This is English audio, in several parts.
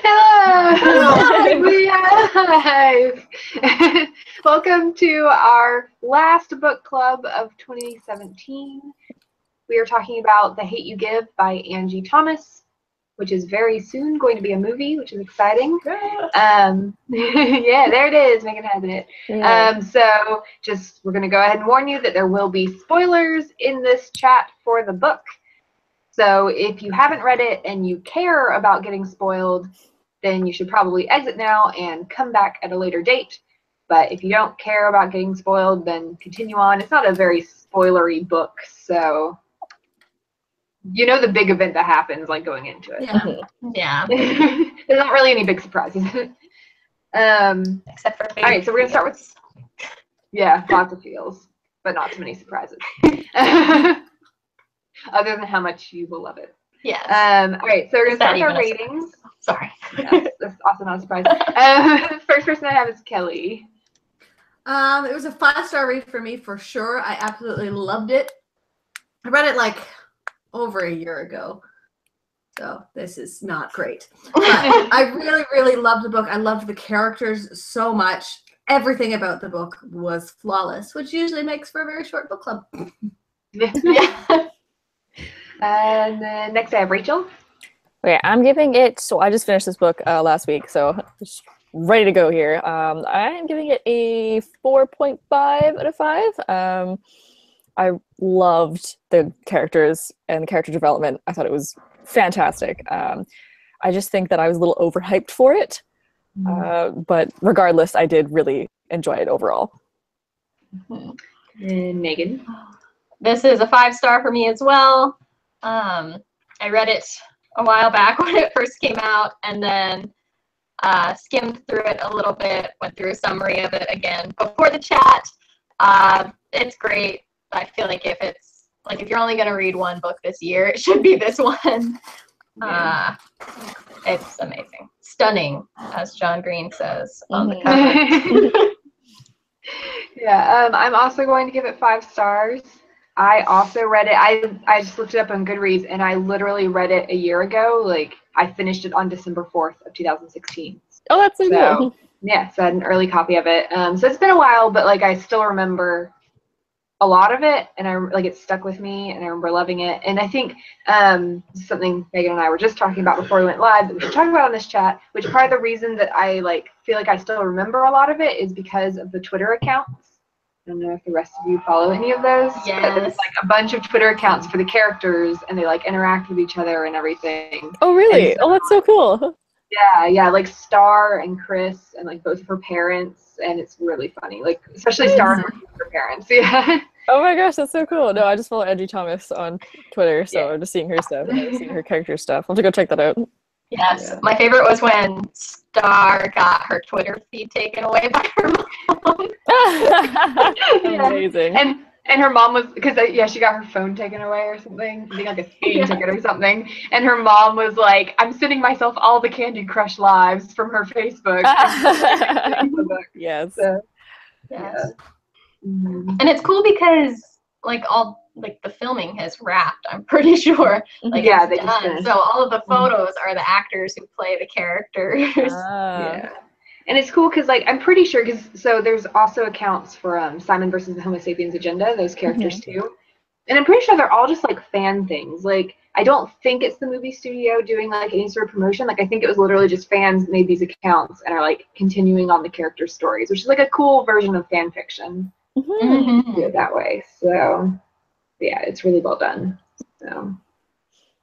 Hello! We are live! Welcome to our last book club of 2017. We are talking about The Hate You Give by Angie Thomas, which is very soon going to be a movie, which is exciting. Yeah, there it is, making it. Yeah. So we're going to go ahead and warn you that there will be spoilers in this chat for the book. So if you haven't read it and you care about getting spoiled, then you should probably exit now and come back at a later date. But if you don't care about getting spoiled, then continue on. It's not a very spoilery book, so you know the big event that happens like going into it. Yeah. There's not really any big surprises. Except for all right, so we're gonna start with lots of feels, but not too many surprises. Other than how much you will love it. Yes. All right, so we're gonna start with our ratings. Sorry. That's also not a surprise. First person I have is Kelly. It was a 5-star read for me for sure. I absolutely loved it. I read it like over a year ago, so this is not great. But I really, really loved the book. I loved the characters so much. Everything about the book was flawless, which usually makes for a very short book club. Yeah. And then next I have Rachel. Okay, I'm giving it, so I just finished this book last week, so just ready to go here. I am giving it a 4.5 out of 5. I loved the characters and the character development. I thought it was fantastic. I just think that I was a little overhyped for it, but regardless, I did really enjoy it overall. And Megan. This is a 5-star for me as well. I read it a while back when it first came out, and then skimmed through it a little bit, went through a summary of it again before the chat. It's great. I feel like if you're only going to read one book this year, it should be this one. It's amazing. Stunning, as John Green says on the cover. Yeah, I'm also going to give it 5 stars. I also read it. I just looked it up on Goodreads, and I literally read it a year ago. Like, I finished it on December 4th of 2016. Oh, that's so cool. Yeah, so I had an early copy of it. So it's been a while, but like I still remember a lot of it, and it stuck with me, and I remember loving it. And I think something Megan and I were just talking about before we went live that we should talk about on this chat, which part of the reason that I feel like I still remember a lot of it is because of the Twitter accounts. I don't know if the rest of you follow any of those. Yes. But there's a bunch of Twitter accounts for the characters, and they interact with each other and everything. Oh, really? Oh, that's so cool. Yeah, like Star and Chris and both of her parents, and it's really funny. Especially Star and her parents. Yeah. Oh my gosh, that's so cool. No, I just follow Angie Thomas on Twitter, so I'm just seeing her stuff, seeing her character stuff. I'll have to go check that out. Yes, my favorite was when Star got her Twitter feed taken away by her mom. Amazing. And her mom was, because she got her phone taken away or something, like a speeding ticket or something. And her mom was like, "I'm sending myself all the Candy Crush lives from her Facebook." Yes. So, yes. And it's cool because the filming has wrapped, I'm pretty sure. They done. So all of the photos are the actors who play the characters. Yeah. And it's cool because I'm pretty sure so there's also accounts for Simon versus the Homo sapiens agenda, those characters too. And I'm pretty sure they're all just fan things. I don't think it's the movie studio doing any sort of promotion. I think it was literally just fans made these accounts and are continuing on the character stories, which is a cool version of fan fiction. Do it that way. So yeah, it's really well done. So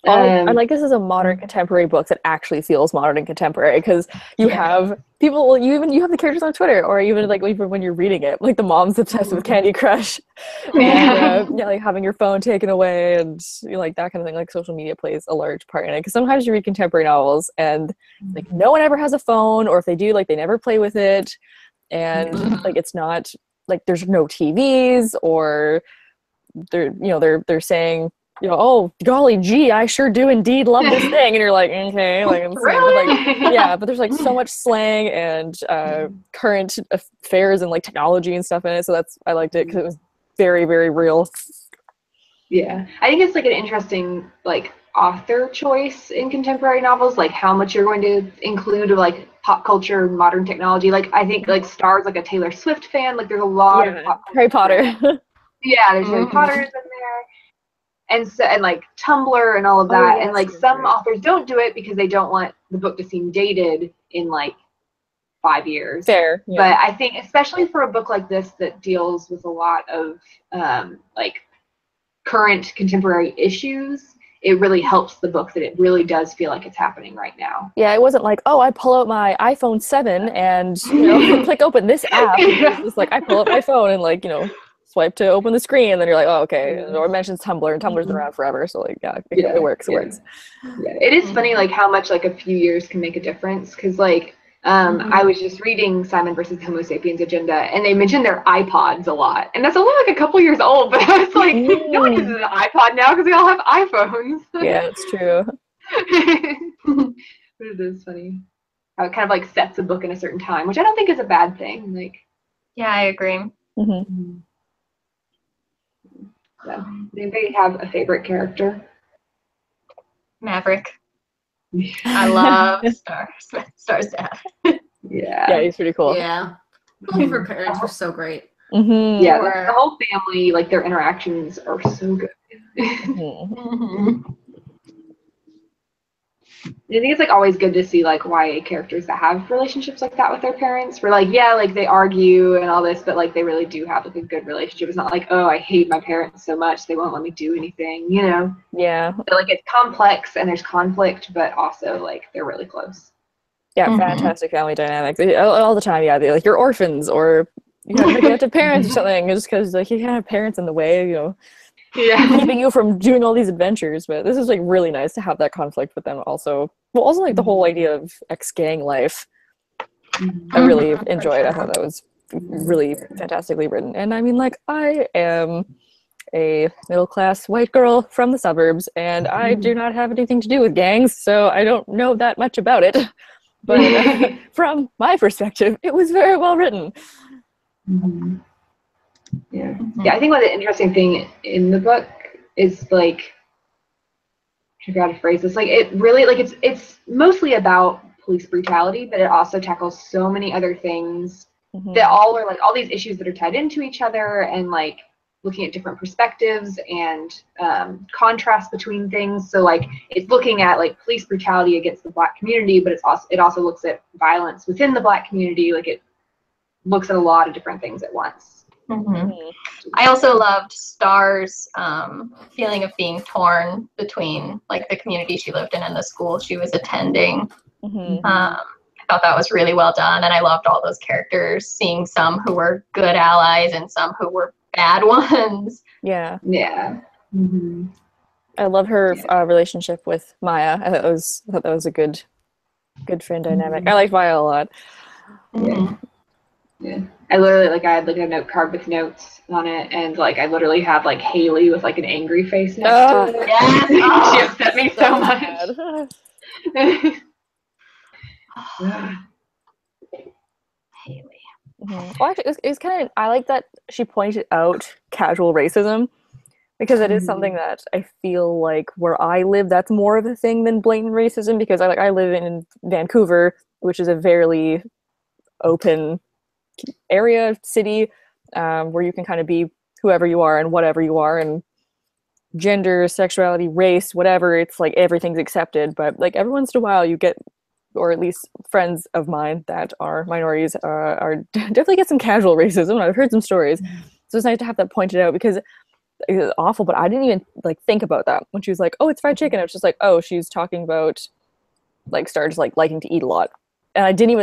I this is a modern contemporary book that actually feels modern and contemporary, because you have people, you have the characters on Twitter, or even even when you're reading it, the mom's obsessed with Candy Crush, and having your phone taken away, and that kind of thing. Social media plays a large part in it, because sometimes you read contemporary novels and no one ever has a phone, or if they do, they never play with it, and it's not there's no TVs, or they're saying, oh golly gee, I sure do indeed love this thing, and you're okay, really? But there's so much slang and current affairs and technology and stuff in it, so I liked it because it was very, very real. Yeah, I think it's an interesting author choice in contemporary novels, like how much you're going to include of like pop culture, modern technology. Like I think like Star's like a Taylor Swift fan. Like there's a lot of pop culture. Harry Potter. Yeah, there's Harry Potter's in there. And so, and like Tumblr and all of that. Yes, and like some authors don't do it because they don't want the book to seem dated in like 5 years. Fair. Yeah. But I think especially for a book like this that deals with a lot of like current contemporary issues, it really helps the book that it really does feel like it's happening right now. Yeah, it wasn't like, oh, I pull out my iPhone 7 and, click open this app. It was just like, I pull up my phone and like, swipe to open the screen, and then you're like, oh, okay. Or it mentions Tumblr, and Tumblr's been around forever, so like, it works. It works. Yeah. It is funny like how much like a few years can make a difference, because like I was just reading Simon versus Homo Sapiens Agenda, and they mentioned their iPods a lot, and that's only like a couple years old, but I was like, no one uses an iPod now because we all have iPhones. Yeah, it's true. But it is funny how it kind of like sets a book in a certain time, which I don't think is a bad thing. Like, yeah, I agree. Mm-hmm. So, does anybody have a favorite character? Maverick. I love Star's dad. Yeah, he's pretty cool. Yeah. Both of her parents were so great. Mm-hmm. Yeah, the whole family, like their interactions are so good. Mm-hmm. I think it's like always good to see like YA characters that have relationships like that with their parents. Where like, yeah, like they argue and all this, but like they really do have like a good relationship. It's not like, oh, I hate my parents so much they won't let me do anything, Yeah. So, like it's complex and there's conflict, but also like they're really close. Yeah, fantastic family dynamic. All the time, yeah. They're like, you're orphans, or you have negative parents or something, just because like you can't have parents in the way, keeping you from doing all these adventures. But this is like really nice to have that conflict with them also. Well, also like the whole idea of ex-gang life. I really enjoyed. I thought that was really fantastically written. And I mean, like, I am a middle-class white girl from the suburbs, and I do not have anything to do with gangs, so I don't know that much about it. But from my perspective, it was very well written. Yeah, I think one of the interesting thing in the book is like, I forgot to phrase this, like it really like it's mostly about police brutality, but it also tackles so many other things that all are like all these issues that are tied into each other, and like looking at different perspectives and contrast between things. So like it's looking at like police brutality against the Black community, but it also looks at violence within the Black community. Like it looks at a lot of different things at once. I also loved Star's feeling of being torn between like the community she lived in and the school she was attending. I thought that was really well done, and I loved all those characters, seeing some who were good allies and some who were bad ones. Yeah. I love her relationship with Maya. I thought that was a good friend dynamic. I like Maya a lot. Yeah. I literally I had like a note card with notes on it, and like I literally have like Haley with like an angry face next to it. Yes. She upset me so much. Haley. Well, actually, it's kind of, I like that she pointed out casual racism, because it is something that I feel like where I live, that's more of a thing than blatant racism, because I live in Vancouver, which is a very open area, city, where you can kind of be whoever you are and whatever you are, and gender, sexuality, race, whatever, it's like everything's accepted. But like every once in a while you get, or at least friends of mine that are minorities are definitely get some casual racism. I've heard some stories, so it's nice to have that pointed out, because it's awful. But I didn't even like think about that when she was like, oh, it's fried chicken. I was just like, oh, she's talking about like Star just like liking to eat a lot, and I didn't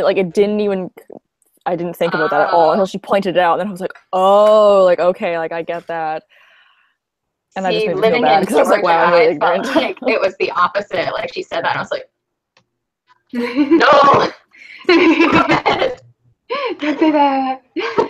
think about that at all until she pointed it out, and then I was like, oh, like okay, like I get that. And See, I just made me living feel bad in because I was like, wow, I'm really Georgia, I ignorant. felt like it was the opposite. Like she said that, and I was like, no, don't say that.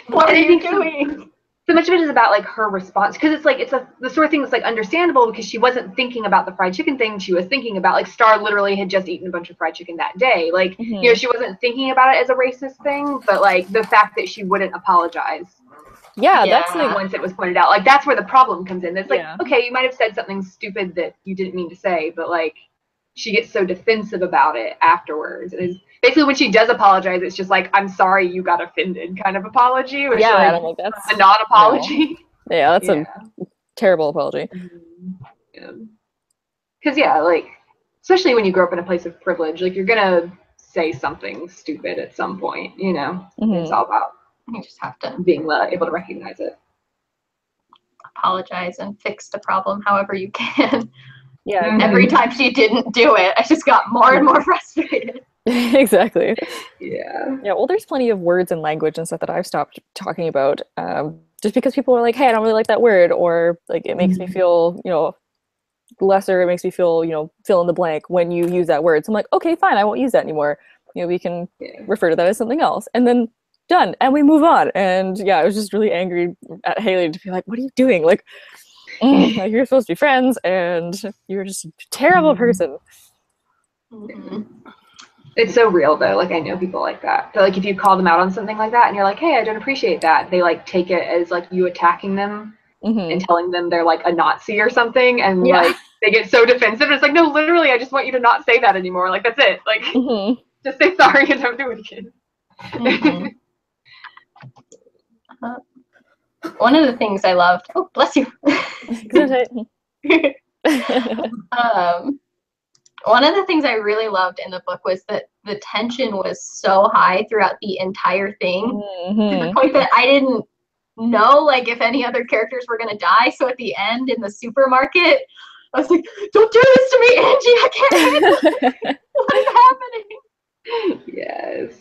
what are you doing? So much of it is about like her response, because it's the sort of thing that's like understandable, because she wasn't thinking about the fried chicken thing. She was thinking about like Star literally had just eaten a bunch of fried chicken that day. Like she wasn't thinking about it as a racist thing, but like the fact that she wouldn't apologize Yeah, that's like once it was pointed out. Like, that's where the problem comes in. It's like, Yeah. okay, you might have said something stupid that you didn't mean to say, but like, she gets so defensive about it afterwards. And it's basically when she does apologize, it's just like, I'm sorry you got offended kind of apology, which yeah, like, and I'm like, that's a non-apology. no. Yeah, that's a terrible apology. Because like, especially when you grow up in a place of privilege, like, you're gonna say something stupid at some point, you know. It's all about You just have to being able to recognize it. apologize and fix the problem however you can. Yeah. Every time she didn't do it, I just got more and more frustrated. Exactly. Yeah. Yeah, well, there's plenty of words and language and stuff that I've stopped talking about just because people are like, hey, I don't really like that word, or like it makes me feel, you know, lesser, it makes me feel, you know, fill in the blank when you use that word. So I'm like, okay, fine, I won't use that anymore. You know, we can refer to that as something else. And then done, and we move on. And yeah, I was just really angry at Haley to be like, what are you doing? Like, like you're supposed to be friends, and you're just a terrible person. It's so real though. Like, I know people like that. So like, if you call them out on something like that and you're like, hey, I don't appreciate that, they like take it as like you attacking them and telling them they're like a Nazi or something, and like they get so defensive. It's like, no, literally, I just want you to not say that anymore. Like, that's it. Like, just say sorry and don't do it again. One of the things I loved, oh, bless you. One of the things I really loved in the book was that the tension was so high throughout the entire thing, to the point that I didn't know like if any other characters were going to die. So at the end in the supermarket, I was like, don't do this to me, Angie, I can't handle it. What is happening? Yes.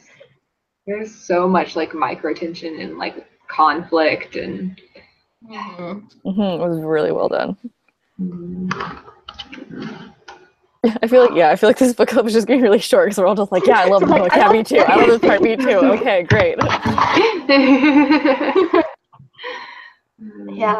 There's so much like micro tension and like conflict, and it was really well done. I feel like this book club is just getting really short because we're all just like, yeah, I love this book. Yeah, me too. I love this part. Me too. Okay, great. Yeah.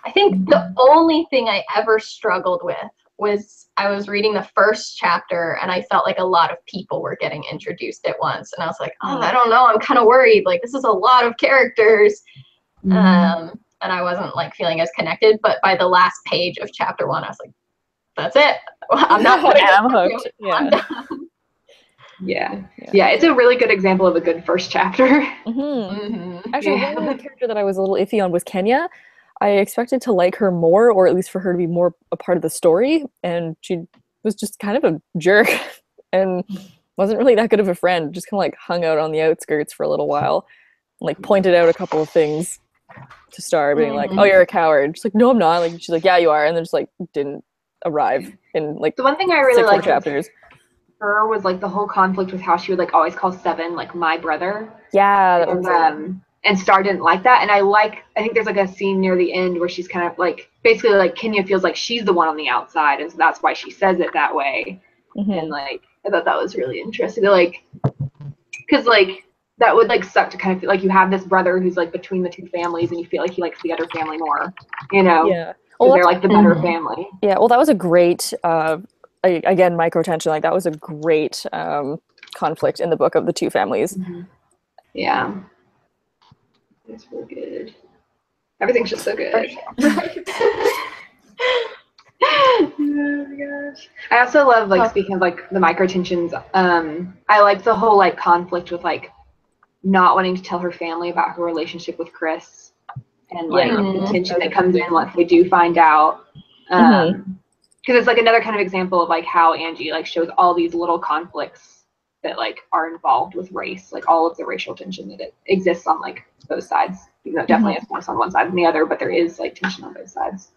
I think the only thing I ever struggled with was I was reading the first chapter and I felt like a lot of people were getting introduced at once. And I was like, oh, I don't know. I'm kind of worried. Like, this is a lot of characters. And I wasn't like feeling as connected. But by the last page of chapter 1, I was like, that's it. I'm not putting I'm hooked. I'm done. Yeah, it's a really good example of a good first chapter. Actually, one character that I was a little iffy on was Kenya. I expected to like her more, or at least for her to be more a part of the story, and she was just kind of a jerk and wasn't really that good of a friend. Just kind of like hung out on the outskirts for a little while, and, like pointed out a couple of things to Star, being like, "Oh, you're a coward." She's like, "No, I'm not." Like, she's like, "Yeah, you are," and then just like didn't arrive in like the one thing I really liked chapters. Her was like the whole conflict with how she would like always call Seven like my brother. Yeah, that was and Star didn't like that. And I think there's like a scene near the end where she's kind of like basically like Kenya feels like she's the one on the outside, and so that's why she says it that way. And like I thought that was really interesting. Like, because like that would like suck to kind of feel like you have this brother who's like between the two families, and you feel like he likes the other family more, you know? Yeah. Well, they're like the better family. Yeah. Well, that was a great again, microtension. Like, that was a great conflict in the book of the two families. Yeah. It's really good. Everything's just so good. Oh my gosh. I also love, like, speaking of like the microtensions, I like the whole like conflict with like not wanting to tell her family about her relationship with Chris, and like the tension that comes in once they do find out. Because it's like another kind of example of like how Angie like shows all these little conflicts that like are involved with race, like all of the racial tension that it exists on like both sides. You know, definitely it's more on one side than the other, but there is like tension on both sides.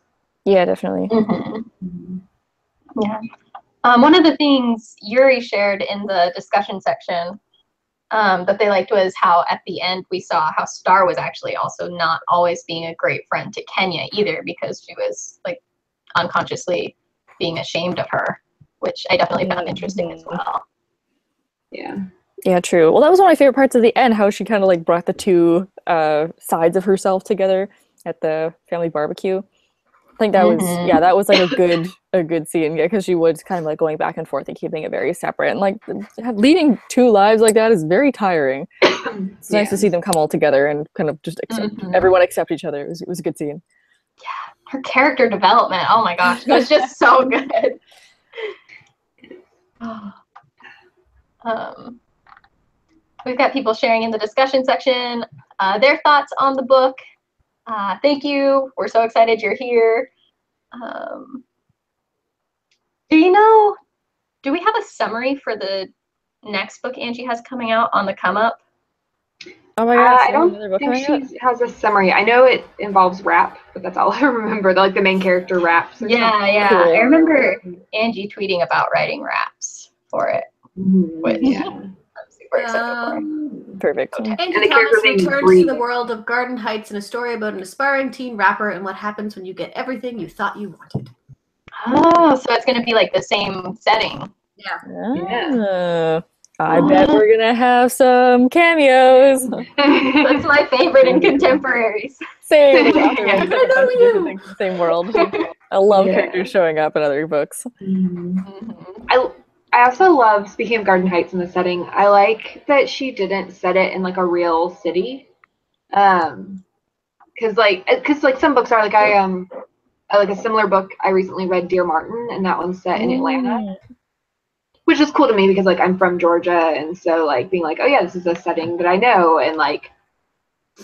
Yeah, definitely. Yeah. One of the things Yuri shared in the discussion section that they liked was how at the end we saw how Star was actually also not always being a great friend to Kenya either, because she was like unconsciously being ashamed of her, which I definitely found interesting as well. Yeah, true. Well, that was one of my favorite parts of the end, how she kind of like brought the two sides of herself together at the family barbecue. I think that was that was like a good scene, because she was kind of like going back and forth and keeping it very separate, and like leading two lives like that is very tiring. It's nice to see them come all together and kind of just everyone accept each other. It was a good scene. Yeah, her character development, oh my gosh, it was just so good. We've got people sharing in the discussion section their thoughts on the book. Thank you. We're so excited you're here. Do we have a summary for the next book Angie has coming out on the come up? Oh my god, I don't think she has a summary. I know it involves rap, but that's all I remember. Like the main character raps. Yeah. Cool. I remember Angie tweeting about writing raps for it, which I'm super excited for. Perfect. Angie Thomas returns to the world of Garden Heights in a story about an aspiring teen rapper and what happens when you get everything you thought you wanted. Oh, so it's going to be like the same setting. Yeah. I bet we're going to have some cameos. That's my favorite in contemporaries. Same. Same world. I love characters showing up in other books. I also love, speaking of Garden Heights in the setting, I like that she didn't set it in like a real city. Because some books are like I like a similar book I recently read, Dear Martin, and that one's set in Atlanta, which is cool to me because like I'm from Georgia, and so like being like, oh yeah, this is a setting that I know and like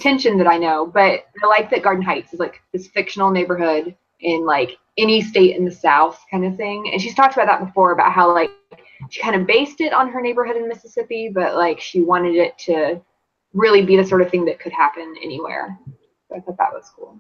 tension that I know. But I like that Garden Heights is like this fictional neighborhood in like any state in the South kind of thing. And she's talked about that before, about how like she kind of based it on her neighborhood in Mississippi, but like she wanted it to really be the sort of thing that could happen anywhere. So I thought that was cool.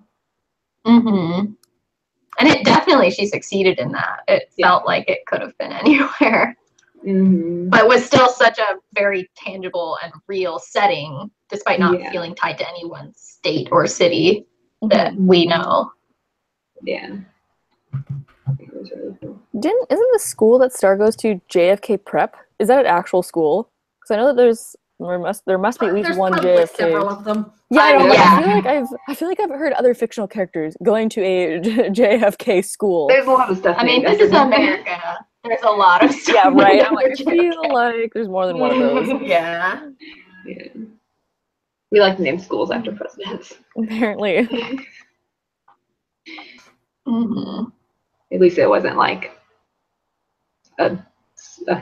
And it definitely, she succeeded in that. It felt like it could have been anywhere. But was still such a very tangible and real setting, despite not feeling tied to any one state or city that we know. Yeah. It was really cool. Isn't the school that Star goes to JFK Prep? Is that an actual school? Because I know that there must be at least one JFK. Several of them. Yeah, I feel like I've heard other fictional characters going to a JFK school. There's a lot of stuff. I mean, this is America. There's a lot of stuff. Yeah, right. I'm like, I feel like there's more than one of those. Yeah. We like to name schools after presidents. Apparently. At least it wasn't like a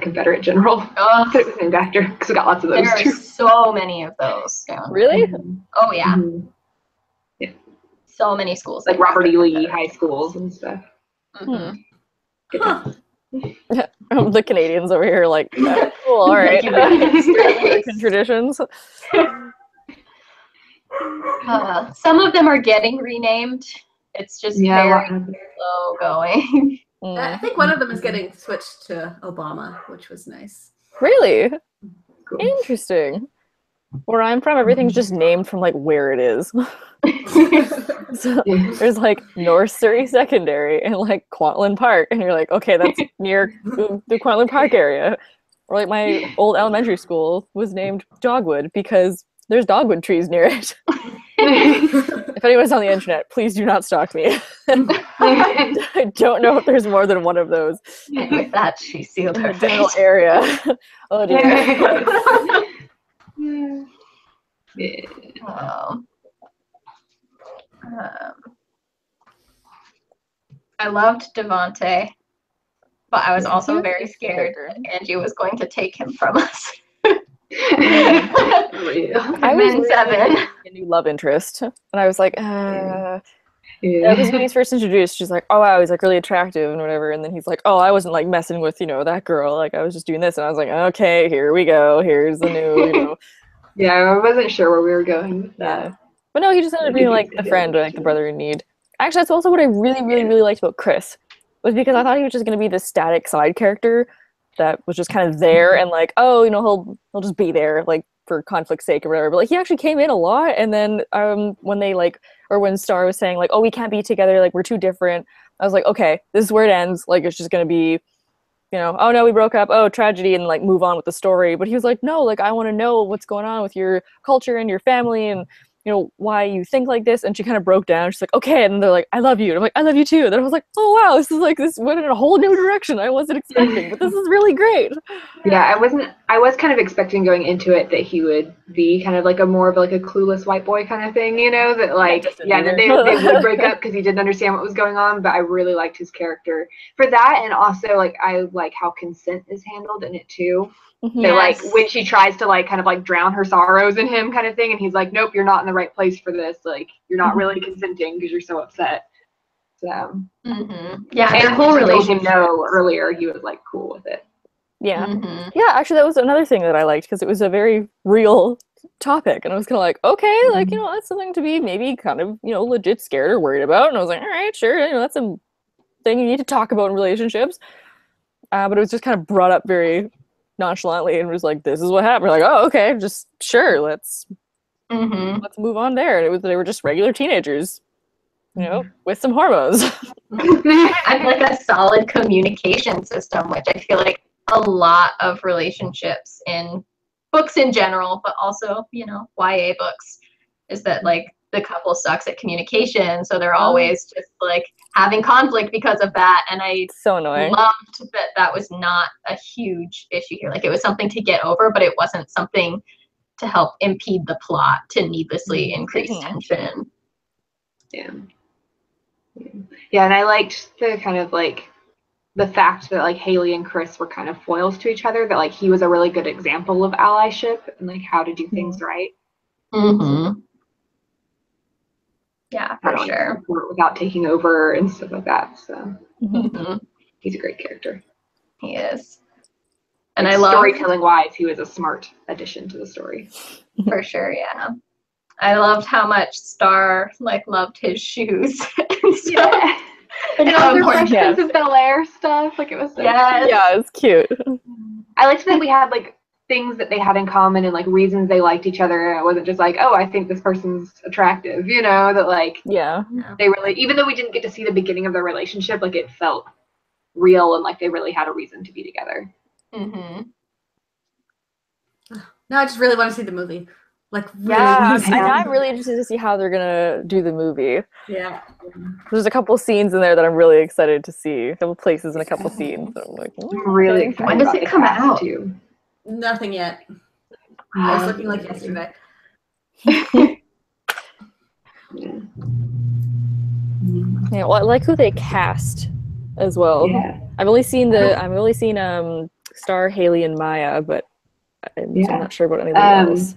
Confederate general that it was named after, because we got lots of those there too. are so many of those. Really? Oh yeah. So many schools. Like Robert E. Lee high schools and stuff. The Canadians over here like, cool, all right. American traditions. Some of them are getting renamed. It's just very slow going. I think one of them is getting switched to Obama, which was nice. Really? Cool. Interesting. Where I'm from, everything's just named from like where it is. So there's like North Surrey Secondary and like Kwantlen Park, and you're like, okay, that's near the Kwantlen Park area. Or like my old elementary school was named Dogwood because there's dogwood trees near it. If anyone's on the internet, please do not stalk me. I don't know if there's more than one of those. And with that, she sealed her general fate. area. Oh dear. I loved Devante, but I was also very scared that Angie was going to take him from us. I was 7. A new love interest, and I was like, because when he's first introduced, she's like, oh wow, he's like really attractive and whatever, and then he's like, oh, I wasn't like messing with that girl, like I was just doing this, and I was like, okay, here we go, here's the new Yeah, I wasn't sure where we were going with that. But no, he just ended up being like a friend, or like the brother in need. Actually, that's also what I really liked about Chris, was because I thought he was just going to be this static side character that was just kind of there, and like, oh, he'll just be there like for conflict's sake or whatever. But like he actually came in a lot, and then when Star was saying like, oh, we can't be together, like we're too different, I was like, okay, this is where it ends. Like it's just going to be, oh no, we broke up, oh, tragedy, and like move on with the story. But he was like, no, like I want to know what's going on with your culture and your family, and why you think like this, and she kind of broke down. She's like, okay, and then they're like, I love you, and I'm like, I love you too. And then I was like, oh wow, this went in a whole new direction I wasn't expecting, but this is really great. Yeah, I was kind of expecting going into it that he would be kind of like a more of like a clueless white boy kind of thing, that like, that they would break up because he didn't understand what was going on, but I really liked his character for that, and also like I like how consent is handled in it too. That like when she tries to like kind of like drown her sorrows in him kind of thing, and he's like, nope, you're not in the right place for this, like you're not really consenting because you're so upset. So yeah, their whole relationship. No, earlier he was like cool with it. Yeah. Yeah, actually that was another thing that I liked, because it was a very real topic, and I was kind of like, okay, like that's something to be maybe kind of legit scared or worried about, and I was like, all right, sure, that's a thing you need to talk about in relationships, but it was just kind of brought up very nonchalantly, and was like, this is what happened. We're like, oh, okay, just sure, let's move on there. And they were just regular teenagers, with some hormones. I'd like a solid communication system, which I feel like a lot of relationships in books in general, but also YA books, is that like the couple sucks at communication, so they're always just like having conflict because of that. And I so annoying. Loved that was not a huge issue here. Like it was something to get over, but it wasn't something to help impede the plot to needlessly increase tension. Yeah, and I liked the kind of like the fact that like Haley and Chris were kind of foils to each other, that like he was a really good example of allyship and like how to do things right. Yeah, for sure. Without taking over and stuff like that. So he's a great character. He is. And like, I love storytelling wise, he was a smart addition to the story. For sure, yeah. I loved how much Star like loved his shoes and stuff. Yeah. And all the Fresh Prince of Bel-Air stuff. Like it was so cute. Yeah, it's cute. I liked that we had like things that they had in common and like reasons they liked each other. It wasn't just like, oh, I think this person's attractive, that like they really, even though we didn't get to see the beginning of their relationship, like it felt real and like they really had a reason to be together. Now I just really want to see the movie. Like really I'm really interested to see how they're gonna do the movie. Yeah. There's a couple scenes in there that I'm really excited to see. A couple places and a couple scenes. So I'm like, I'm really excited. When does it come out? Too. Nothing yet. I was looking like yesterday. Yeah, well, I like who they cast as well. Yeah. I've only seen Star, Haley, and Maya, but I'm not sure about anybody else.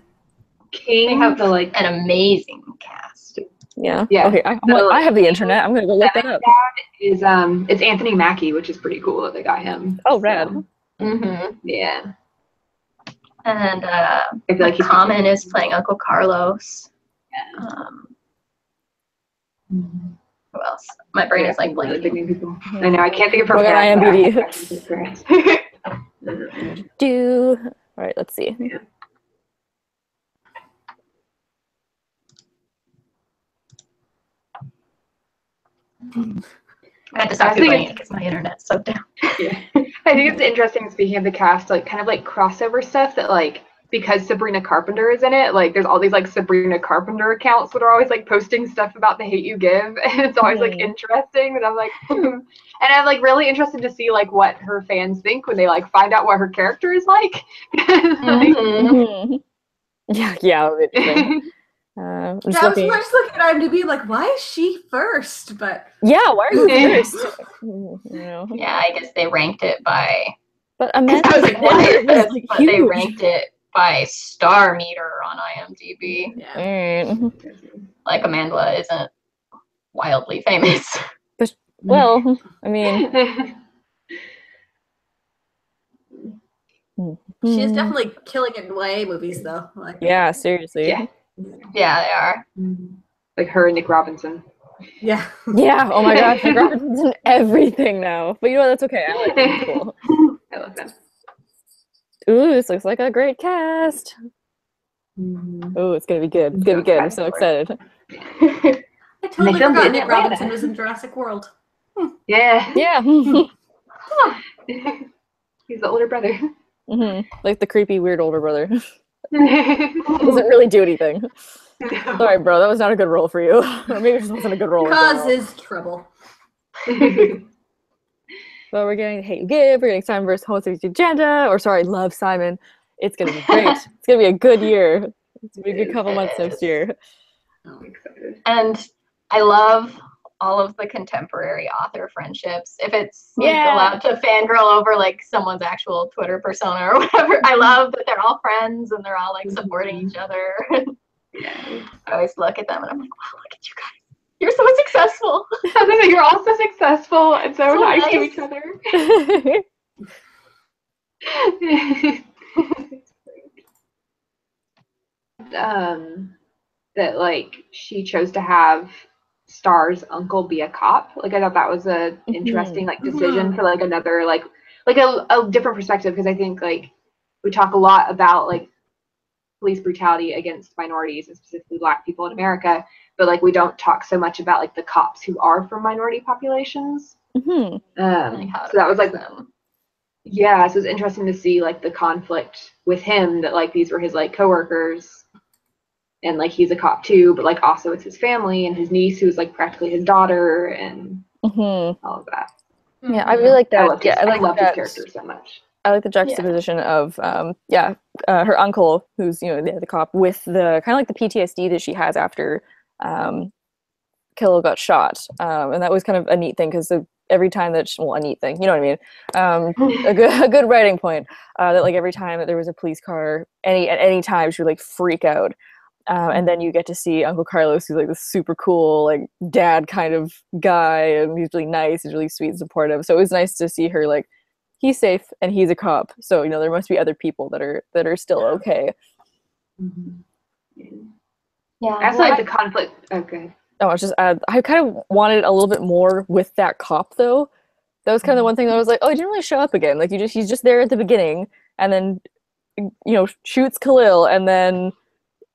King, they have an amazing cast. Yeah. Yeah. Okay. I have the internet. I'm gonna go look that up. Is it's Anthony Mackie, which is pretty cool that they got him. Oh, rad. So, yeah. And I feel like Common is playing Uncle Carlos. Yeah. Who else? My brain is like blanking. People. I know. I can't think of her. IMDb. All right. Let's see. Yeah. I had to stop doing it because my internet's so down. Yeah. I think it's interesting, speaking of the cast, like kind of like crossover stuff that like, because Sabrina Carpenter is in it, like there's all these like Sabrina Carpenter accounts that are always like posting stuff about The Hate You Give, and it's always like interesting, and I'm like, and I'm like really interested to see like what her fans think when they like find out what her character is like. Yeah. I was just looking at IMDb like, why is she first? But why are you first? Yeah, I guess they ranked it by. But Amanda, I was like, why is this? But they ranked it by star meter on IMDb. yeah. Like Amanda isn't wildly famous. But, well, I mean, she is definitely killing it in YA movies, though. Like, yeah, seriously. Yeah, they are. Like her and Nick Robinson. Yeah. Yeah. Oh my gosh, Nick Robinson's in everything now. But that's okay. I like them. Cool. I love them. Ooh, this looks like a great cast. Oh, it's gonna be good. It's gonna be good. I'm so excited. I totally forgot Nick Robinson was in Jurassic World. Yeah. Yeah. He's the older brother. Like the creepy, weird older brother. Doesn't really do anything. No. Sorry, bro, that was not a good roll for you. Or maybe it just wasn't a good roll. Causes trouble. So we're getting Hate You Give, we're getting Simon versus Homosexual Agenda, or sorry, Love Simon. It's gonna be great. It's gonna be a good year. It's gonna be a good couple months next year. I'm excited. And I love all of the contemporary author friendships. If it's like allowed to fangirl over like someone's actual Twitter persona or whatever, I love that they're all friends and they're all like supporting each other. Yeah. I always look at them and I'm like, wow, look at you guys. You're so successful. You're all so successful and so nice to each other. That like she chose to have Star's uncle be a cop. Like I thought that was a interesting like decision for like another like a different perspective, because I think like we talk a lot about like police brutality against minorities and specifically Black people in America, but like we don't talk so much about like the cops who are from minority populations. Like So that was like yeah, so it's interesting to see like the conflict with him, that like these were his like coworkers and like he's a cop too, but like also it's his family and his niece who's like practically his daughter and all of that. Yeah, I really like that. I love his character so much. I like the juxtaposition of her uncle, who's the cop, with the kind of like the PTSD that she has after Khalil got shot, and that was kind of a neat thing, because every time that a neat thing, you know what I mean, a good writing point, that like every time that there was a police car, at any time, she would like freak out. And then you get to see Uncle Carlos, who's like this super cool, like dad kind of guy, and he's really nice, he's really sweet and supportive. So it was nice to see her like, he's safe and he's a cop. So there must be other people that are still okay. Yeah, I also like the conflict. Okay. Oh, it's just I kind of wanted a little bit more with that cop though. That was kind of the one thing that I was like, oh, he didn't really show up again. Like he's just there at the beginning, and then shoots Khalil, and then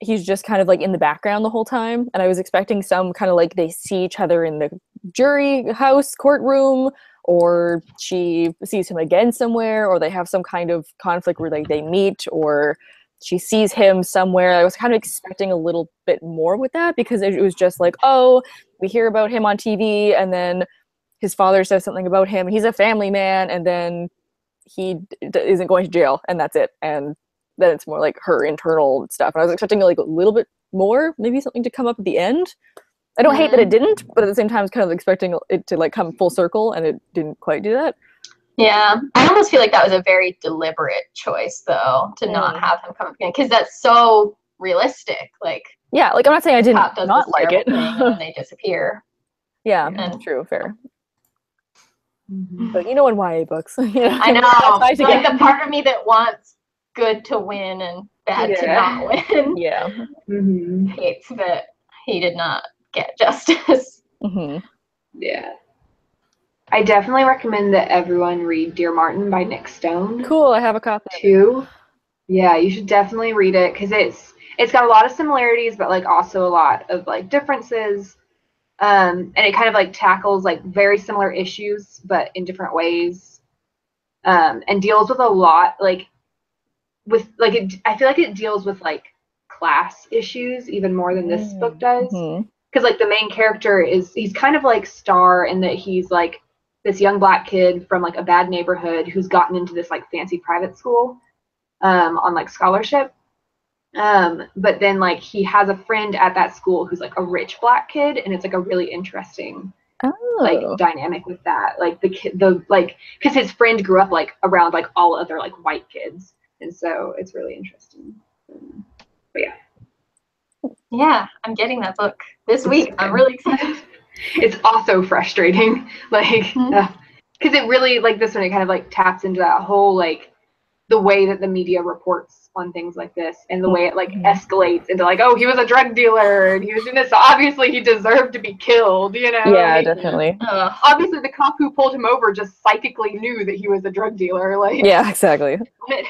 he's just kind of like in the background the whole time. And I was expecting some kind of like they see each other in the jury house courtroom, or she sees him again somewhere, or they have some kind of conflict where like they meet, or she sees him somewhere. I was kind of expecting a little bit more with that, because it was just like, oh, we hear about him on TV, and then his father says something about him. He's a family man, and then he isn't going to jail, and that's it. And then it's more like her internal stuff. And I was expecting like a little bit more, maybe something to come up at the end. I don't hate that it didn't, but at the same time, I was kind of expecting it to like come full circle, and it didn't quite do that. Yeah, I almost feel like that was a very deliberate choice, though, to not have him come up again, because that's so realistic. Like, yeah, like I'm not saying I didn't not like it, and they disappear. Yeah, and true, fair. But in YA books, I know. Like the part of me that wants good to win and bad to not win. Yeah. Hates that he did not get justice. Yeah. I definitely recommend that everyone read Dear Martin by Nick Stone. Cool, I have a copy too. Yeah, you should definitely read it, because it's got a lot of similarities, but like also a lot of like differences. And it kind of like tackles like very similar issues, but in different ways. And deals with a lot like with like I feel like it deals with like class issues even more than this book does. Because like the main character he's kind of like Star, in that he's like this young Black kid from like a bad neighborhood who's gotten into this like fancy private school on like scholarship. But then like he has a friend at that school who's like a rich Black kid, and it's like a really interesting like dynamic with that. Like because his friend grew up like around like all other like white kids, and so it's really interesting. But yeah. Yeah, I'm getting that book this week. I'm really excited. It's also frustrating, like, because it really, like, this one, it kind of, like, taps into that whole, like, the way that the media reports on things like this, and the way it, like, escalates into, like, oh, he was a drug dealer, and he was doing this, so obviously he deserved to be killed, Yeah, definitely. Obviously the cop who pulled him over just psychically knew that he was a drug dealer, like. Yeah, exactly. But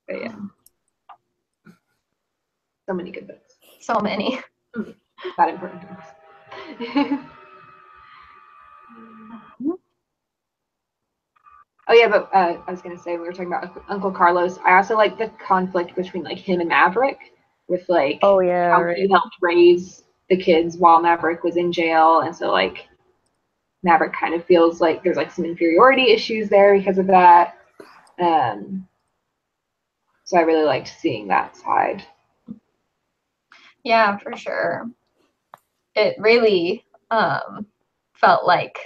yeah. So many good books. So many. That important things. Oh yeah, but I was gonna say, we were talking about Uncle Carlos. I also like the conflict between like him and Maverick, with like Oh yeah, how right. he helped raise the kids while Maverick was in jail, and so like Maverick kind of feels like there's like some inferiority issues there because of that. So I really liked seeing that side. Yeah, for sure. It really felt like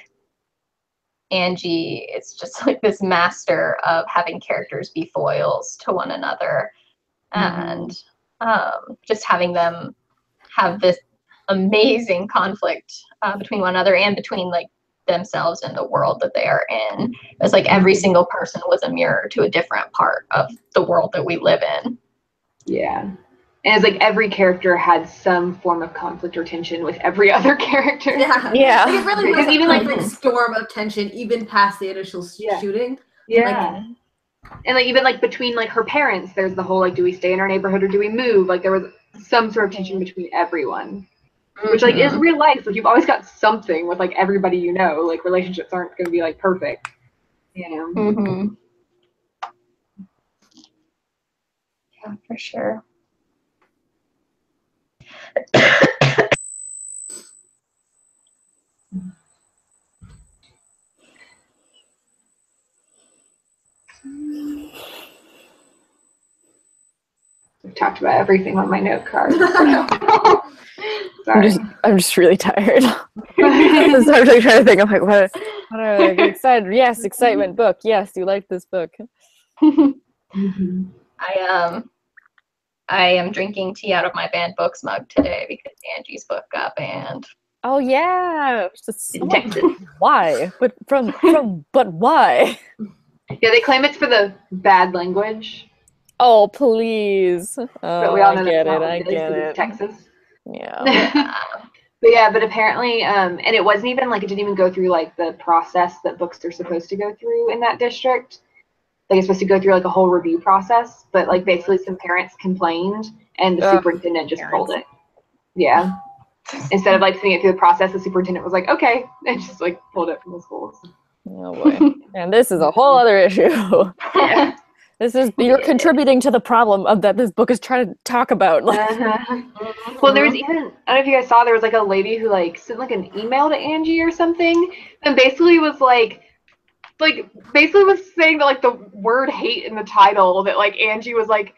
Angie is just like this master of having characters be foils to one another, and just having them have this amazing conflict between one another and between like themselves and the world that they are in. It's like every single person was a mirror to a different part of the world that we live in. Yeah. And it's like every character had some form of conflict or tension with every other character. Yeah. Yeah. Like, it really was Because a even, like- perfect storm of tension, even past the initial shooting. Yeah. And like even like between like her parents, there's the whole like, do we stay in our neighborhood or do we move? Like there was some sort of tension between everyone. Which like is real life. Like you've always got something with like everybody you know. Like relationships aren't gonna be like perfect. You know? Yeah, for sure. We've talked about everything on my note card. I'm just really tired. So I'm like trying to think. I'm like, what are like, excited? Yes, excitement book. Yes, you like this book. I am drinking tea out of my banned books mug today because Angie's book got banned. Oh yeah, In Texas. why? But but why? Yeah, they claim it's for the bad language. Oh please. But we all know I get that's it. not I what it is get 'cause it. it's Texas. Yeah. But apparently, and it wasn't even like, it didn't even go through like the process that books are supposed to go through in that district. Like it's supposed to go through like a whole review process, but like basically some parents complained and the superintendent just pulled it. Yeah. Instead of like sending it through the process, the superintendent was like, okay, and just like pulled it from the schools. Oh boy. And this is a whole other issue. Yeah. You're contributing to the problem of that this book is trying to talk about. Like, Well, there was even, I don't know if you guys saw, there was like a lady who like sent like an email to Angie or something, and basically was basically was saying that like the word hate in the title, that like Angie was like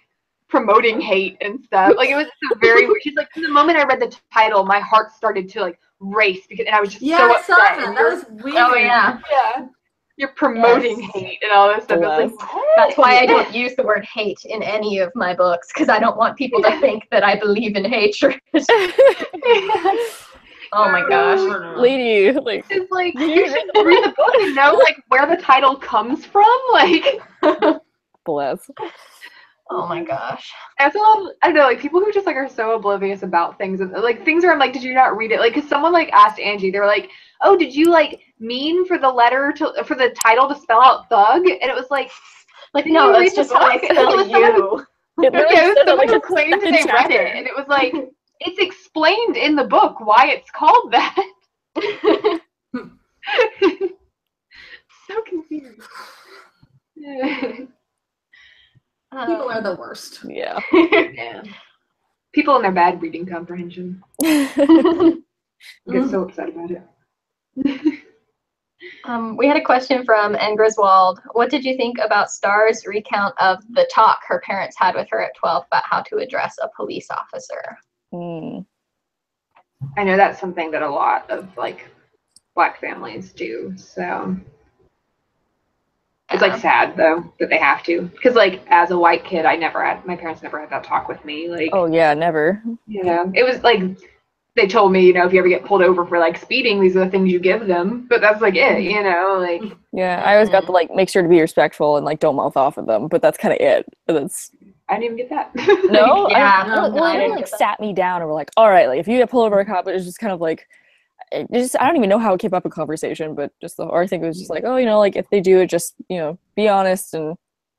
promoting hate and stuff. Like it was very weird. She's like, from the moment I read the title, my heart started to like race and I was just so I upset. saw that. That was weird. Oh yeah. Yeah. You're promoting hate and all this stuff. It's like, that's why I don't use the word hate in any of my books, because I don't want people to think that I believe in hatred. Oh my gosh. lady, like it's like you should read the book and know like where the title comes from. Like bless. Oh my gosh. I don't know, like people who just like are so oblivious about things, and like things where I'm like, did you not read it? Like, because someone like asked Angie, they were like, oh, did you like mean for the title to spell out thug? And it was like no, it's just how I spell you. It was someone who claimed they read it, and it was like, it's explained in the book why it's called that. So confused. People are the worst. Yeah. Yeah. People and their bad reading comprehension. I get so upset about it. We had a question from N. Griswold. What did you think about Star's recount of the talk her parents had with her at 12 about how to address a police officer? I know that's something that a lot of like Black families do, so it's like sad though that they have to, because like as a white kid, my parents never had that talk with me. Like, oh yeah, never. You know, it was like they told me, you know, if you ever get pulled over for like speeding, these are the things you give them, but that's like it, you know, like. Yeah, I always got the like make sure to be respectful and like don't mouth off at them, but that's kind of it. I didn't even get that. No, yeah, they never like sat me down and were like, all right, like if you get pulled over a cop, it's just kind of like, I don't even know how it came up in conversation, but or I think it was just like, oh, you know, like if they do it, just, you know, be honest, or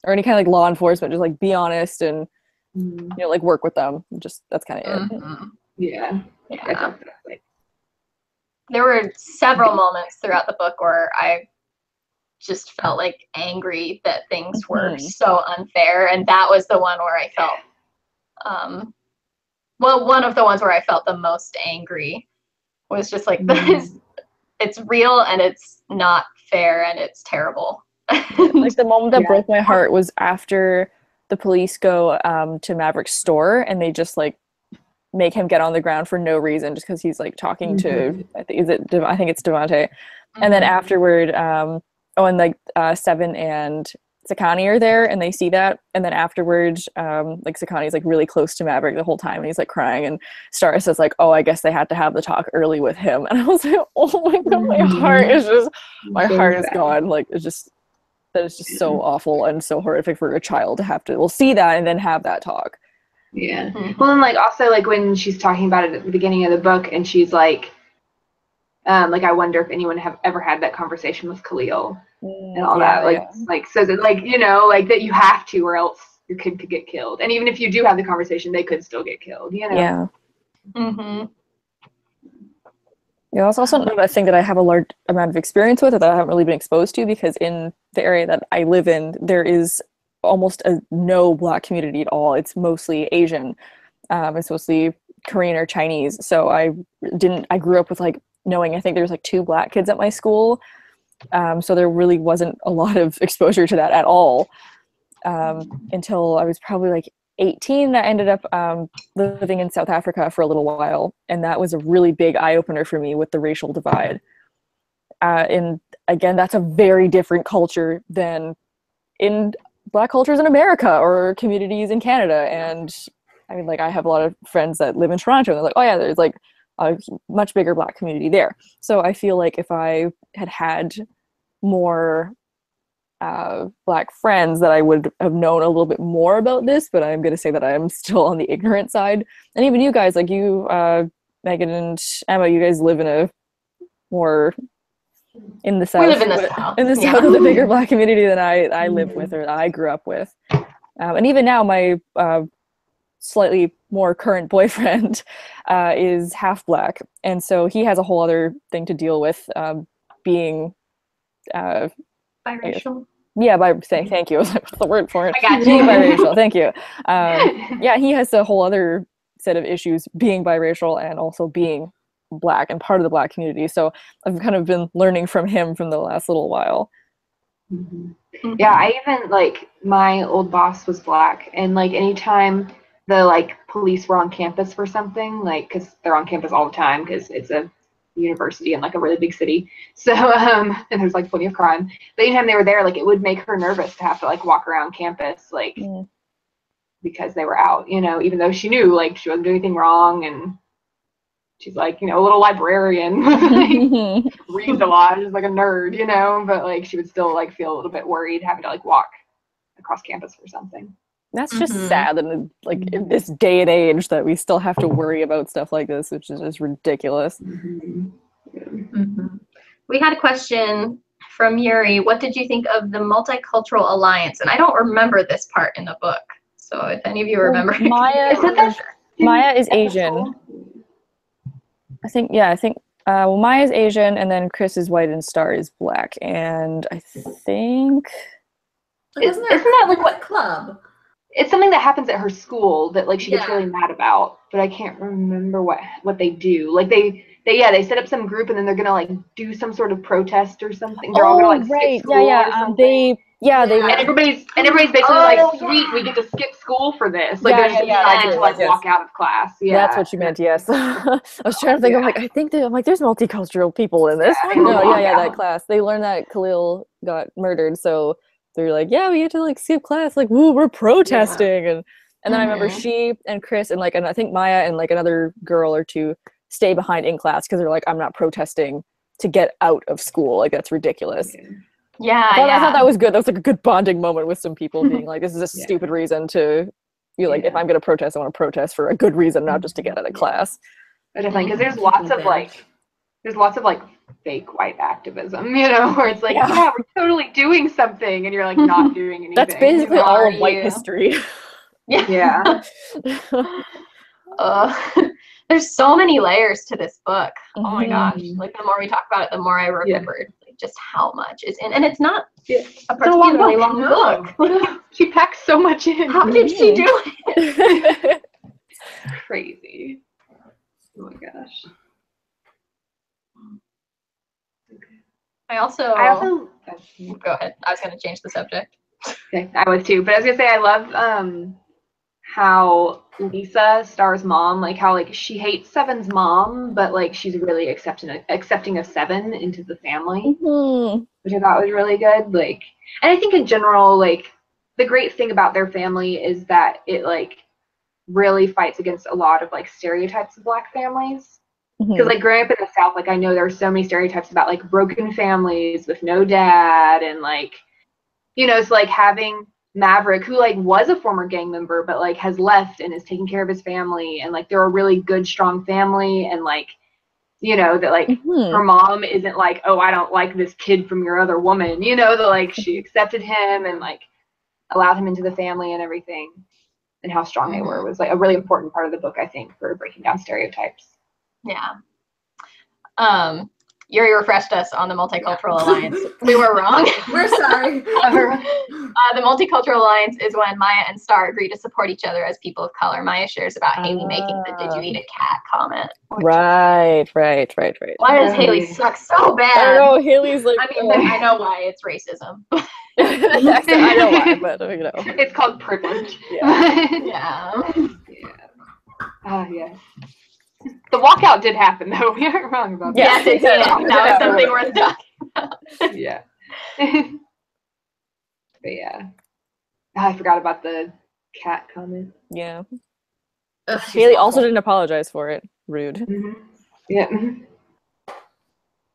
any kind of like law enforcement, just like be honest and you know, like work with them. Just that's kind of it. Yeah. There were several moments throughout the book where I just felt like angry that things were so unfair. And that was the one where I felt, one of the ones where I felt the most angry was just like, it's real and it's not fair and it's terrible. Like the moment that broke my heart was after the police go to Maverick's store and they just like make him get on the ground for no reason just because he's like talking to I think it's Devante. And then afterward and like Seven and Sakani are there and they see that, and then afterwards like Sakani's like really close to Maverick the whole time and he's like crying, and Star says like, oh, I guess they had to have the talk early with him. And I was like, oh my god, my heart is gone. Like it's just, that is just so awful and so horrific for a child to have to see that and then have that talk. Yeah. Well, and like also like when she's talking about it at the beginning of the book and she's like I wonder if anyone have ever had that conversation with Khalil and all that. Like says it like, you know, like that you have to or else your kid could get killed. And even if you do have the conversation, they could still get killed, you know? Yeah. Yeah, that's also another thing that I have a large amount of experience with that I haven't really been exposed to, because in the area that I live in, there is almost no Black community at all. It's mostly Asian. It's mostly Korean or Chinese. So I grew up with like knowing, I think there's like 2 Black kids at my school. So there really wasn't a lot of exposure to that at all until I was probably like 18. I ended up living in South Africa for a little while, and that was a really big eye-opener for me with the racial divide. And again, that's a very different culture than in Black cultures in America or communities in Canada. And I mean, like, I have a lot of friends that live in Toronto, and they're like, oh yeah, there's like a much bigger Black community there. So I feel like if I had more Black friends, that I would have known a little bit more about this, but I'm going to say that I'm still on the ignorant side. And even you guys, like you, Megan and Emma, you guys live in a more in the south. We live in the south. In the south of the bigger Black community than I live with or I grew up with. And even now, my slightly more current boyfriend is half Black, and so he has a whole other thing to deal with, being biracial. Yeah, thank you. I was like, what's the word for it? I got you. Being biracial, thank you. Yeah, he has a whole other set of issues being biracial and also being Black and part of the Black community. So I've kind of been learning from him from the last little while. Yeah, I even, like, my old boss was Black, and like anytime the like police were on campus for something, like, because they're on campus all the time because it's a university in like a really big city, so and there's like plenty of crime, but anytime they were there, like, it would make her nervous to have to like walk around campus, like because they were out, you know, even though she knew like she wasn't doing anything wrong, and she's like, you know, a little librarian, like, reads a lot, she's like a nerd, you know, but like she would still like feel a little bit worried having to like walk across campus for something. That's just sad, and like in this day and age that we still have to worry about stuff like this, which is just ridiculous. We had a question from Yuri. What did you think of the Multicultural Alliance? And I don't remember this part in the book, so if any of you remember, Maya is Asian. I think well, Maya's Asian, and then Chris is white and Star is Black, and I think isn't that like what club? It's something that happens at her school that like she gets really mad about, but I can't remember what they do. Like they set up some group, and then they're gonna like do some sort of protest or something. They're all gonna like skip school or something. And everybody's basically like, sweet, we get to skip school for this. Like they're just decided to like walk out of class. Yeah, that's what you meant. Yes, I was trying to think. I'm like, there's multicultural people in this. That class. They learned that Khalil got murdered, so they're like, yeah, we get to like skip class, like, woo, we're protesting. And then I remember she and Chris and like, and I think Maya and like another girl or two stay behind in class because they're like, I'm not protesting to get out of school, like that's ridiculous. I thought that was good. That was like a good bonding moment with some people being like, this is a stupid reason to feel like, if I'm gonna protest, I want to protest for a good reason, not just to get out of class. Definitely, because there's lots of like fake white activism, you know, where it's like, yeah, we're totally doing something, and you're like not doing anything. That's basically all of white history. There's so many layers to this book. Oh my gosh, like the more we talk about it, the more I remembered. Like, just how much is in, and it's not Yeah. a particularly long No. book. She packs so much in. How did she do it? Crazy. Oh my gosh. I also go ahead. I was going to change the subject. Okay, I was too, but I was gonna say I love how Lisa, Star's mom, like how like she hates Seven's mom, but like she's really accepting of Seven into the family, which I thought was really good. Like, and I think in general, like the great thing about their family is that it like really fights against a lot of like stereotypes of Black families. Because like growing up in the South, like I know there are so many stereotypes about like broken families with no dad, and like, you know, it's like having Maverick, who like was a former gang member, but like has left and is taking care of his family, and like they're a really good, strong family, and like, you know, that like her mom isn't like, oh, I don't like this kid from your other woman, you know, that like she accepted him and like allowed him into the family and everything, and how strong they were was like a really important part of the book, I think, for breaking down stereotypes. Yeah. Yuri refreshed us on the Multicultural Alliance. We were wrong. We're sorry. The Multicultural Alliance is when Maya and Star agree to support each other as people of color. Maya shares about Haley making the "Did you eat a cat?" comment. Right. Why does Haley suck so bad? I don't know. Haley's like. I mean, I know why. It's racism. I know why, but you know. It's called privilege. Yeah. Yeah. The walkout did happen, though. We aren't wrong about that. Yes, it did. That was something worth talking about. Yeah. But yeah. I forgot about the cat comment. Yeah. Ugh, Haley also didn't apologize for it. Rude. Yeah.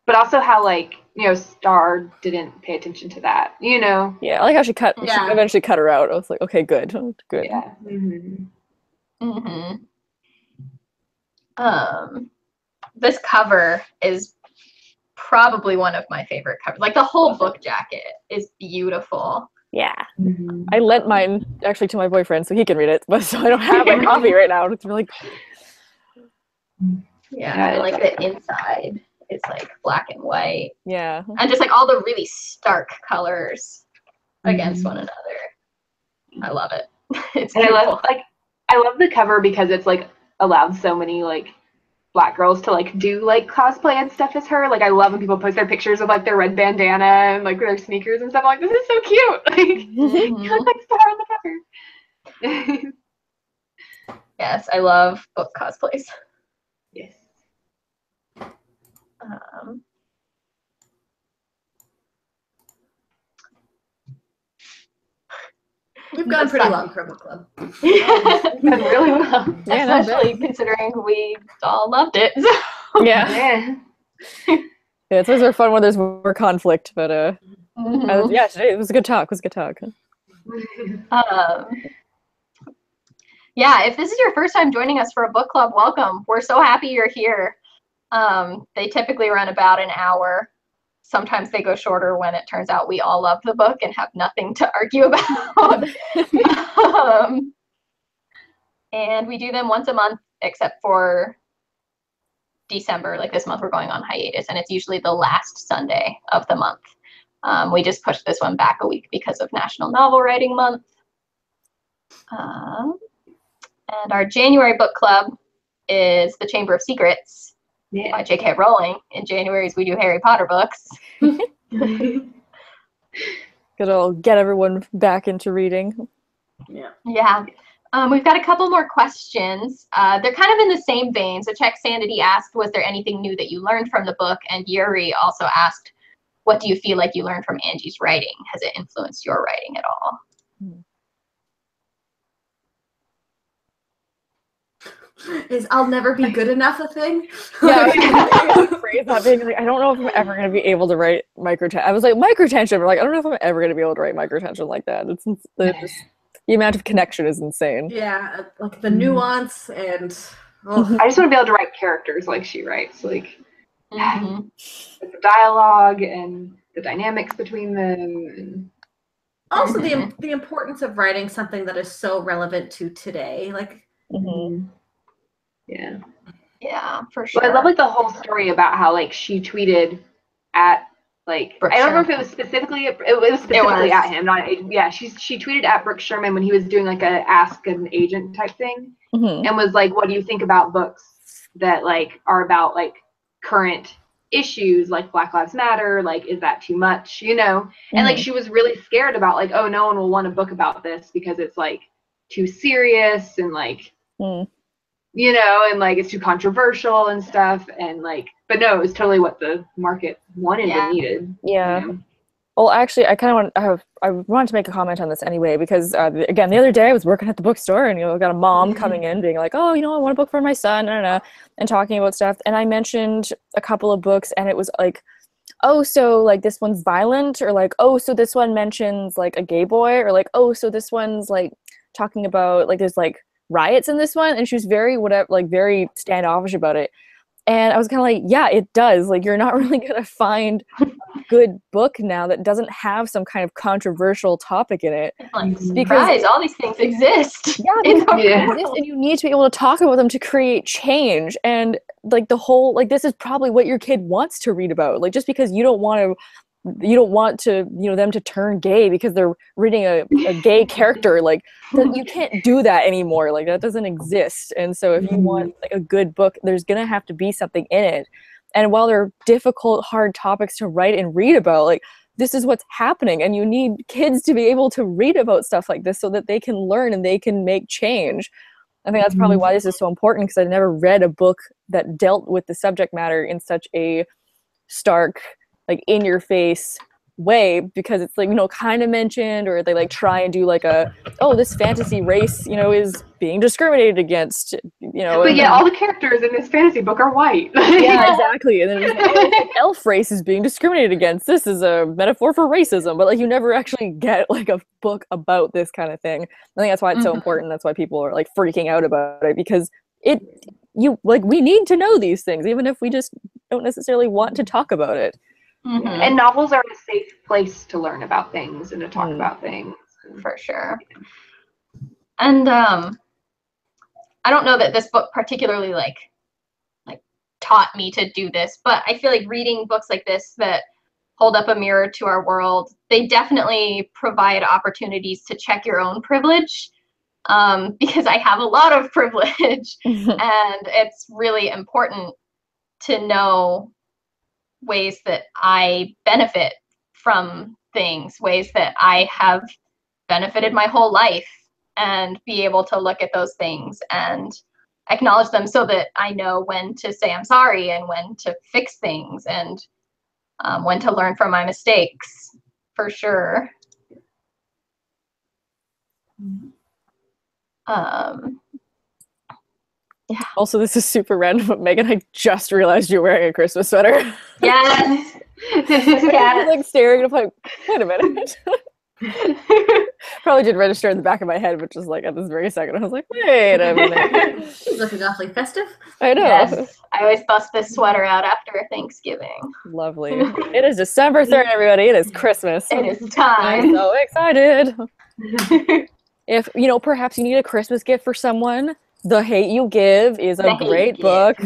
But also how, like, you know, Star didn't pay attention to that, you know? Yeah, I like how she eventually cut her out. I was like, okay, good. Good. Yeah. This cover is probably one of my favorite covers. Like the whole book jacket is beautiful. Yeah. I lent mine actually to my boyfriend so he can read it, but so I don't have my copy right now. It's really yeah, and like the inside is like black and white. Yeah. And just like all the really stark colors against one another. I love it. It's and beautiful. I love the cover because it's like allowed so many like Black girls to like do like cosplay and stuff as her. Like I love when people post their pictures of like their red bandana and like their sneakers and stuff. I'm like, this is so cute. Like you look like Star on the cover. Yes, I love book cosplays. Yes. We've gone pretty long for a book club. Really well. Yeah, especially considering we all loved it. So. Yeah. Yeah, it's always more fun when there's more conflict, but yeah, today it was a good talk. Yeah, if this is your first time joining us for a book club, welcome. We're so happy you're here. They typically run about an hour. Sometimes they go shorter when it turns out we all love the book and have nothing to argue about. And we do them once a month, except for December. Like this month, we're going on hiatus, and it's usually the last Sunday of the month. We just pushed this one back a week because of National Novel Writing Month. And our January book club is The Chamber of Secrets. Yeah. By J.K. Rowling. In January's we do Harry Potter books. It'll get everyone back into reading. Yeah. We've got a couple more questions. They're kind of in the same vein. So Check Sanity asked, was there anything new that you learned from the book? And Yuri also asked, what do you feel like you learned from Angie's writing? Has it influenced your writing at all? Is I'll never be good enough a thing? Yeah, I don't know if I'm ever going to be able to write microtension. I was like, microtension, but like, I don't know if I'm ever going to be able to write microtension like that. It's the amount of connection is insane. Yeah, like the nuance and... I just want to be able to write characters like she writes. Like, the dialogue and the dynamics between them. And... Also, the importance of writing something that is so relevant to today. Like, Yeah, for sure. Well, I love like the whole story about how like she tweeted at Like, Brooke I don't remember Sherman. if it was specifically at him, not an agent. Yeah, she tweeted at Brooke Sherman when he was doing like a ask an agent type thing, and was like, "What do you think about books that like are about like current issues like Black Lives Matter? Like, is that too much? You know?" And like she was really scared about like, oh, no one will want a book about this because it's like too serious and like. You know, and like it's too controversial and stuff, and like, but no, it was totally what the market wanted and needed. Yeah. You know? Well, actually, I kind of I wanted to make a comment on this anyway because again, the other day I was working at the bookstore and I got a mom coming in being like, "Oh, I want a book for my son," and talking about stuff, and I mentioned a couple of books, and it was like, "Oh, so like this one's violent," or like, "Oh, so this one mentions like a gay boy," or like, "Oh, so this one's like talking about like there's like riots in this one," and she was very standoffish about it, and I was kind of like, yeah, it does. Like, you're not really gonna find a good book now that doesn't have some kind of controversial topic in it. Like, surprise, all these things exist. Yeah, they exist, and you need to be able to talk about them to create change. And like the whole, like, this is probably what your kid wants to read about. Like, just because you don't want to them to turn gay because they're reading a gay character, like you can't do that anymore. Like, that doesn't exist. And so if you want like a good book, there's gonna have to be something in it. And while they're difficult, hard topics to write and read about, like, this is what's happening, and you need kids to be able to read about stuff like this so that they can learn and they can make change. I think that's probably why this is so important, because I've never read a book that dealt with the subject matter in such a stark, like, in your face way, because it's like, kind of mentioned, or they like try and do like this fantasy race, is being discriminated against, But yeah, all the characters in this fantasy book are white. Yeah, exactly. And then it's like, elf race is being discriminated against. This is a metaphor for racism, but like you never actually get like a book about this kind of thing. I think that's why it's so important. That's why people are like freaking out about it, because we need to know these things, even if we just don't necessarily want to talk about it. And novels are a safe place to learn about things and to talk about things. For sure. And I don't know that this book particularly like taught me to do this, but I feel like reading books like this that hold up a mirror to our world, they definitely provide opportunities to check your own privilege, because I have a lot of privilege, and it's really important to know ways that I benefit from things, ways that I have benefited my whole life, and be able to look at those things and acknowledge them so that I know when to say I'm sorry and when to fix things, and when to learn from my mistakes, for sure. Yeah. Also, this is super random, but Megan, I just realized you're wearing a Christmas sweater. Yes. I was like staring, and I'm like, wait a minute. Probably did register in the back of my head, but just like at this very second, I was like, wait a minute. She's looking awfully festive. I know. Yes. I always bust this sweater out after Thanksgiving. Lovely. It is December 3rd, everybody. It is Christmas. It is time. I'm so excited. If, perhaps you need a Christmas gift for someone, The Hate You Give is a great book.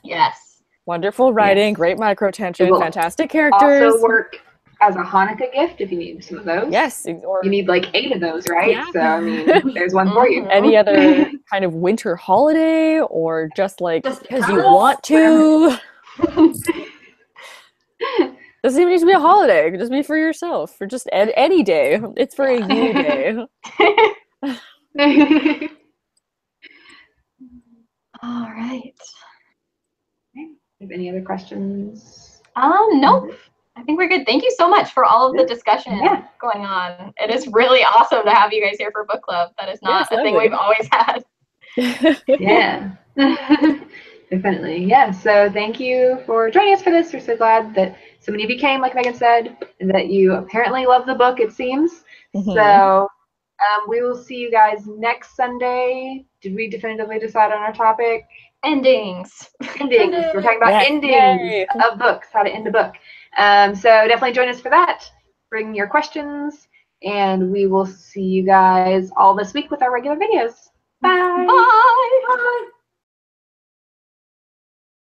Yes. Wonderful writing, great microtension, fantastic characters. Also work as a Hanukkah gift if you need some of those. Yes. Or you need like 8 of those, right? Yeah. So, I mean, there's one for you. Any other kind of winter holiday, or just like because you want to. Doesn't even need to be a holiday. It could just be for yourself, for just any day. It's for a you day. All right. Have any other questions? Nope. I think we're good. Thank you so much for all of the discussion going on. It is really awesome to have you guys here for book club. That is not a thing we've always had. Yeah. Definitely. Yeah. So thank you for joining us for this. We're so glad that so many of you came, like Megan said, and that you apparently love the book, it seems. So we will see you guys next Sunday. Did we definitively decide on our topic? Endings. We're talking about endings of books, how to end a book. So definitely join us for that. Bring your questions, and we will see you guys all this week with our regular videos. Bye. Bye. Bye.